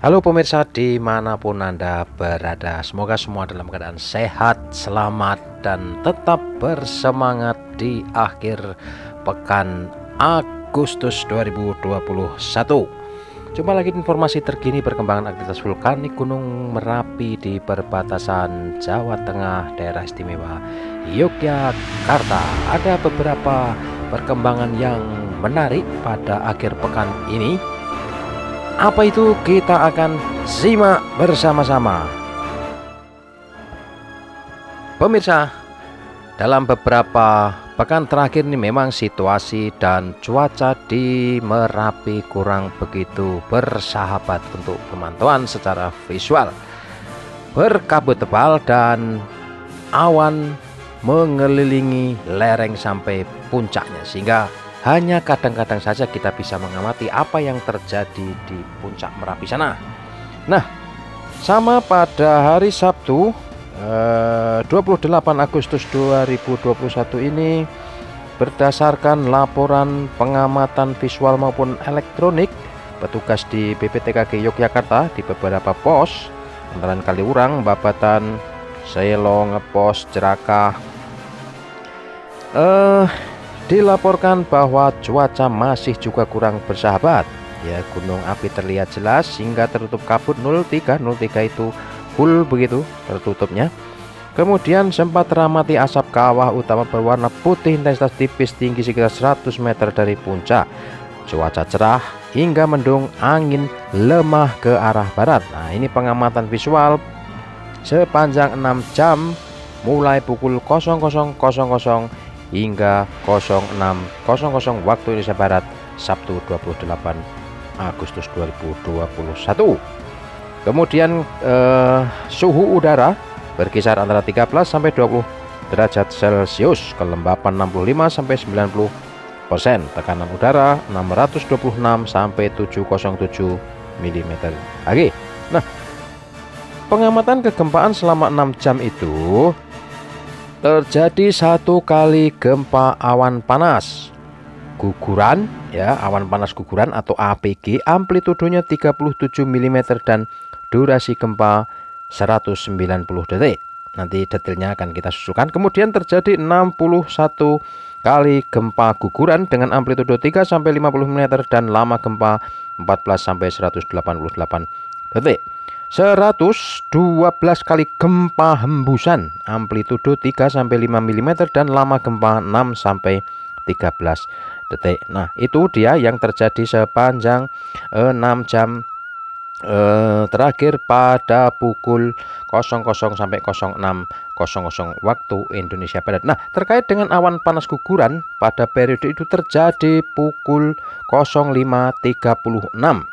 Halo pemirsa dimanapun Anda berada, semoga semua dalam keadaan sehat, selamat, dan tetap bersemangat di akhir pekan Agustus 2021. Jumpa lagi informasi terkini perkembangan aktivitas vulkanik Gunung Merapi di perbatasan Jawa Tengah, daerah istimewa Yogyakarta. Ada beberapa perkembangan yang menarik pada akhir pekan ini. Apa itu? Kita akan simak bersama-sama. Pemirsa, dalam beberapa pekan terakhir ini memang situasi dan cuaca di Merapi kurang begitu bersahabat untuk pemantauan secara visual. Berkabut tebal dan awan mengelilingi lereng sampai puncaknya, sehingga hanya kadang-kadang saja kita bisa mengamati apa yang terjadi di puncak Merapi sana. Nah, sama pada hari Sabtu 28 Agustus 2021 ini, berdasarkan laporan pengamatan visual maupun elektronik petugas di BPTKG Yogyakarta di beberapa pos antara Kaliurang, Babatan, Selo, Ngepos, Jerakah, dilaporkan bahwa cuaca masih juga kurang bersahabat. Ya, gunung api terlihat jelas hingga tertutup kabut 03 itu full begitu tertutupnya. Kemudian sempat teramati asap kawah utama berwarna putih intensitas tipis tinggi sekitar 100 meter dari puncak. Cuaca cerah hingga mendung, angin lemah ke arah barat. Nah, ini pengamatan visual sepanjang 6 jam mulai pukul 00.00 hingga 06.00 waktu Indonesia Barat, Sabtu 28 Agustus 2021. Kemudian suhu udara berkisar antara 13 sampai 20 derajat Celcius, kelembapan 65 sampai 90%, tekanan udara 626 sampai 707 mm Hg. Nah, pengamatan kegempaan selama 6 jam itu terjadi satu kali gempa awan panas guguran, ya, awan panas guguran atau APG, amplitudonya 37 mm dan durasi gempa 190 detik. Nanti detailnya akan kita susulkan. Kemudian terjadi 61 kali gempa guguran dengan amplitudo 3 sampai 50 mm dan lama gempa 14 sampai 188 detik. 112 kali gempa hembusan, amplitudo 3 sampai 5 mm dan lama gempa 6 sampai 13 detik. Nah, itu dia yang terjadi sepanjang 6 jam terakhir pada pukul 00 sampai 06.00 waktu Indonesia Barat. Nah, terkait dengan awan panas guguran pada periode itu terjadi pukul 05.36.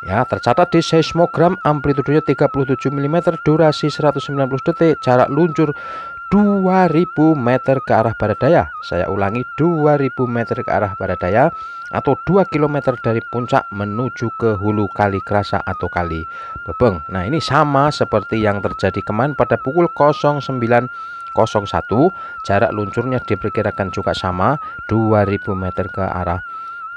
Ya, tercatat di seismogram amplitudenya 37 mm, durasi 190 detik, jarak luncur 2000 meter ke arah barat daya. Saya ulangi, 2000 meter ke arah barat daya atau 2 km dari puncak menuju ke hulu Kali Krasa atau Kali Bebeng. Nah, ini sama seperti yang terjadi kemarin pada pukul 09.01. Jarak luncurnya diperkirakan juga sama, 2000 meter ke arah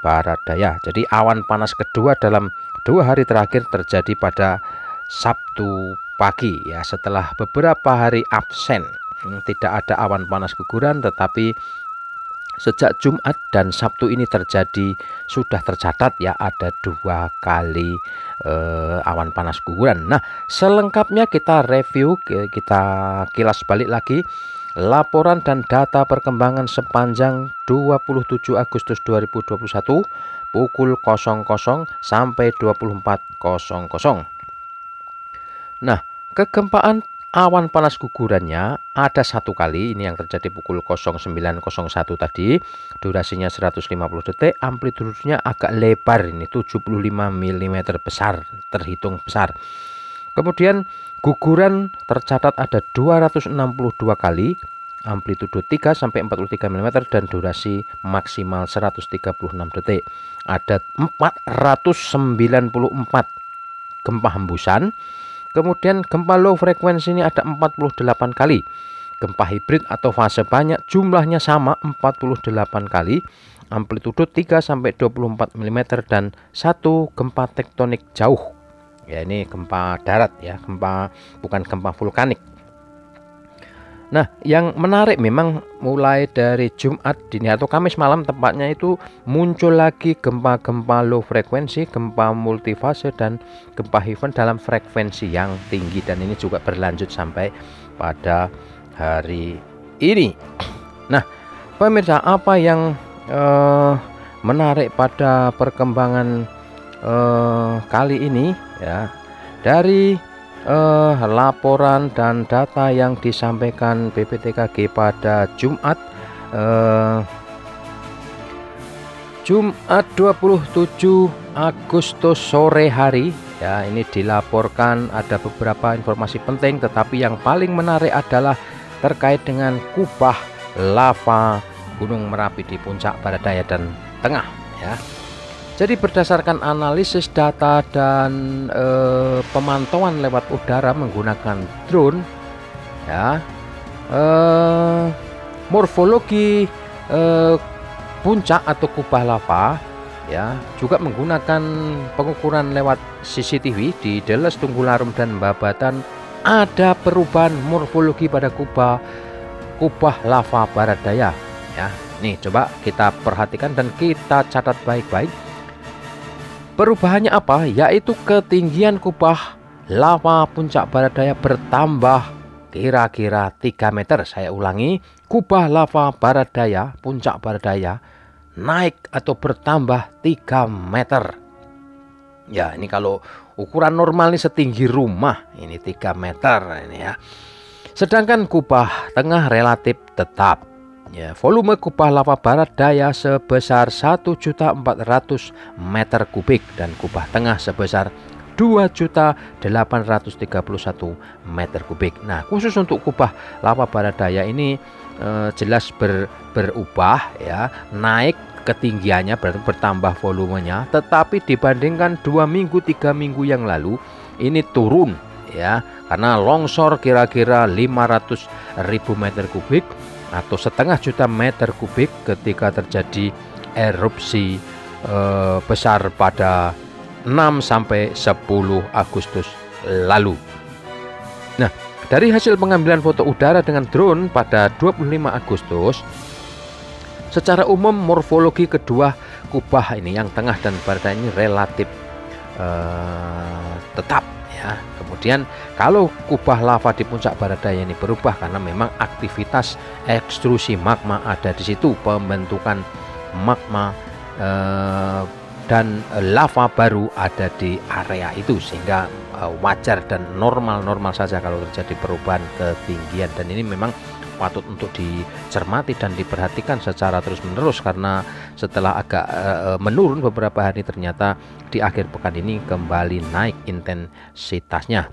barat daya. Jadi awan panas kedua dalam 2 hari terakhir terjadi pada Sabtu pagi, ya, setelah beberapa hari absen. Tidak ada awan panas guguran, tetapi sejak Jumat dan Sabtu ini sudah tercatat, ya, ada 2 kali awan panas guguran. Nah, selengkapnya kita review, kita kilas balik lagi laporan dan data perkembangan sepanjang 27 Agustus 2021 pukul 00 sampai 24.00. Nah, kegempaan awan panas gugurannya ada 1 kali, ini yang terjadi pukul 09.01 tadi, durasinya 150 detik, amplitudenya agak lebar, ini 75 mm besar, terhitung besar. Kemudian guguran tercatat ada 262 kali, amplitudo 3 sampai 43 mm dan durasi maksimal 136 detik. Ada 494 gempa hembusan. Kemudian gempa low frekuensi ini ada 48 kali. Gempa hibrid atau fase banyak jumlahnya sama 48 kali. Amplitudo 3 sampai 24 mm dan 1 gempa tektonik jauh. Ya, ini gempa darat ya, bukan gempa vulkanik. Nah, yang menarik memang mulai dari Jumat dini atau Kamis malam tepatnya itu muncul lagi gempa-gempa low frekuensi, gempa multifase dan gempa event dalam frekuensi yang tinggi, dan ini juga berlanjut sampai pada hari ini. Nah, pemirsa, apa yang menarik pada perkembangan kali ini ya, dari laporan dan data yang disampaikan BPTKG pada Jumat 27 Agustus sore hari ya, ini dilaporkan ada beberapa informasi penting, tetapi yang paling menarik adalah terkait dengan kubah lava Gunung Merapi di puncak barat daya dan tengah ya. Jadi berdasarkan analisis data dan pemantauan lewat udara menggunakan drone ya, morfologi puncak atau kubah lava ya, juga menggunakan pengukuran lewat CCTV di Deles, Tunggularum dan Babatan, ada perubahan morfologi pada kubah lava barat daya ya. Nih, coba kita perhatikan dan kita catat baik-baik. Perubahannya apa? Yaitu ketinggian kubah lava puncak barat daya bertambah kira-kira 3 meter. Saya ulangi, kubah lava barat daya, puncak barat daya naik atau bertambah 3 meter. Ya, ini kalau ukuran normal ini setinggi rumah, ini 3 meter ini ya. Sedangkan kubah tengah relatif tetap. Ya, volume kubah lava barat daya sebesar 1.400 meter kubik dan kubah tengah sebesar 2.831 meter kubik. Nah, khusus untuk kubah lava barat daya ini jelas berubah ya, naik ketinggiannya berarti bertambah volumenya, tetapi dibandingkan 2 minggu 3 minggu yang lalu ini turun ya, karena longsor kira-kira 500.000 meter kubik atau setengah juta meter kubik ketika terjadi erupsi besar pada 6 sampai 10 Agustus lalu. Nah, dari hasil pengambilan foto udara dengan drone pada 25 Agustus, secara umum morfologi kedua kubah ini yang tengah dan barat daya ini relatif tetap ya. Kemudian kalau kubah lava di puncak barat daya ini berubah karena memang aktivitas ekstrusi magma ada di situ, pembentukan magma dan lava baru ada di area itu, sehingga wajar dan normal saja kalau terjadi perubahan ketinggian, dan ini memang patut untuk dicermati dan diperhatikan secara terus-menerus, karena setelah agak menurun beberapa hari ternyata di akhir pekan ini kembali naik intensitasnya.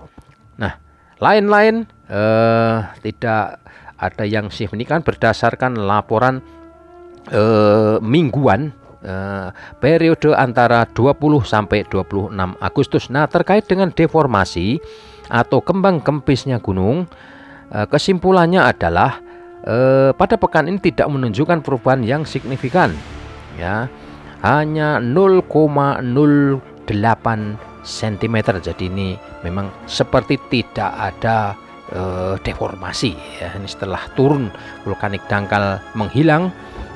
Nah, lain-lain tidak ada yang signifikan berdasarkan laporan mingguan periode antara 20 sampai 26 Agustus. Nah, terkait dengan deformasi atau kembang kempisnya gunung, kesimpulannya adalah pada pekan ini tidak menunjukkan perubahan yang signifikan ya, hanya 0,08 cm. Jadi ini memang seperti tidak ada deformasi ya. Ini setelah turun vulkanik dangkal menghilang,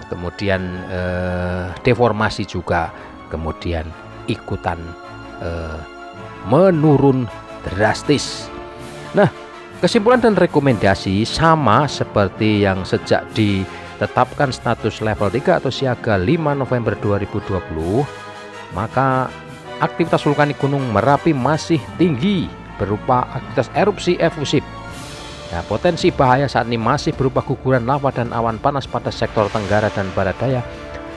kemudian deformasi juga kemudian ikutan menurun drastis. Nah, kesimpulan dan rekomendasi sama seperti yang sejak ditetapkan status level 3 atau siaga 5 November 2020, maka aktivitas vulkanik Gunung Merapi masih tinggi berupa aktivitas erupsi efusif. Nah, potensi bahaya saat ini masih berupa guguran lava dan awan panas pada sektor tenggara dan barat daya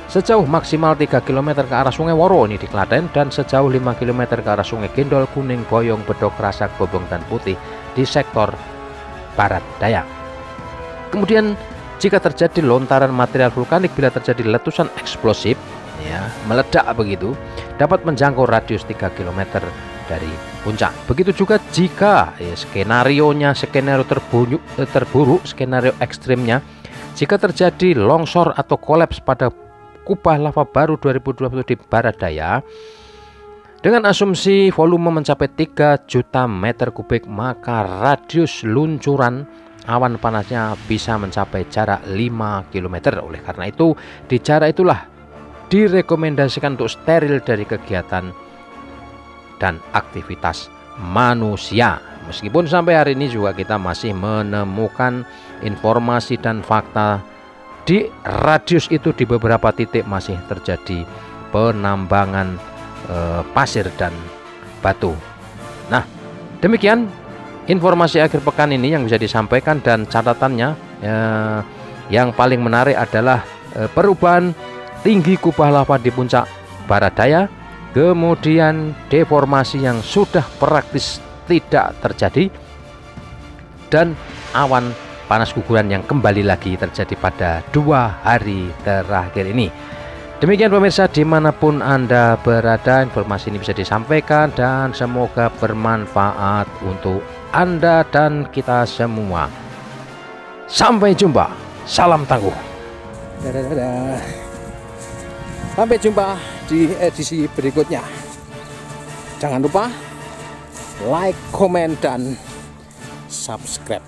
sejauh maksimal 3 km ke arah Sungai Woro ini di Klaten, dan sejauh 5 km ke arah Sungai Gendol, Kuning, Boyong, Bedok, Rasak, Bobong, dan Putih di sektor barat daya. Kemudian jika terjadi lontaran material vulkanik, bila terjadi letusan eksplosif ya, meledak begitu, dapat menjangkau radius 3 km dari puncak. Begitu juga jika skenario terburuk, skenario ekstrimnya, jika terjadi longsor atau kolaps pada kubah lava baru 2020 di barat daya, Dengan asumsi volume mencapai 3 juta meter kubik, maka radius luncuran awan panasnya bisa mencapai jarak 5 km. Oleh karena itu, di jarak itulah direkomendasikan untuk steril dari kegiatan dan aktivitas manusia. Meskipun sampai hari ini juga kita masih menemukan informasi dan fakta di radius itu di beberapa titik masih terjadi penambangan pasir dan batu. Nah, demikian informasi akhir pekan ini yang bisa disampaikan, dan catatannya yang paling menarik adalah perubahan tinggi kubah lava di puncak barat daya, kemudian deformasi yang sudah praktis tidak terjadi, dan awan panas guguran yang kembali lagi terjadi pada 2 hari terakhir ini. Demikian pemirsa, dimanapun Anda berada, informasi ini bisa disampaikan dan semoga bermanfaat untuk Anda dan kita semua. Sampai jumpa, salam tangguh. Dadah. Sampai jumpa di edisi berikutnya. Jangan lupa like, komen, dan subscribe.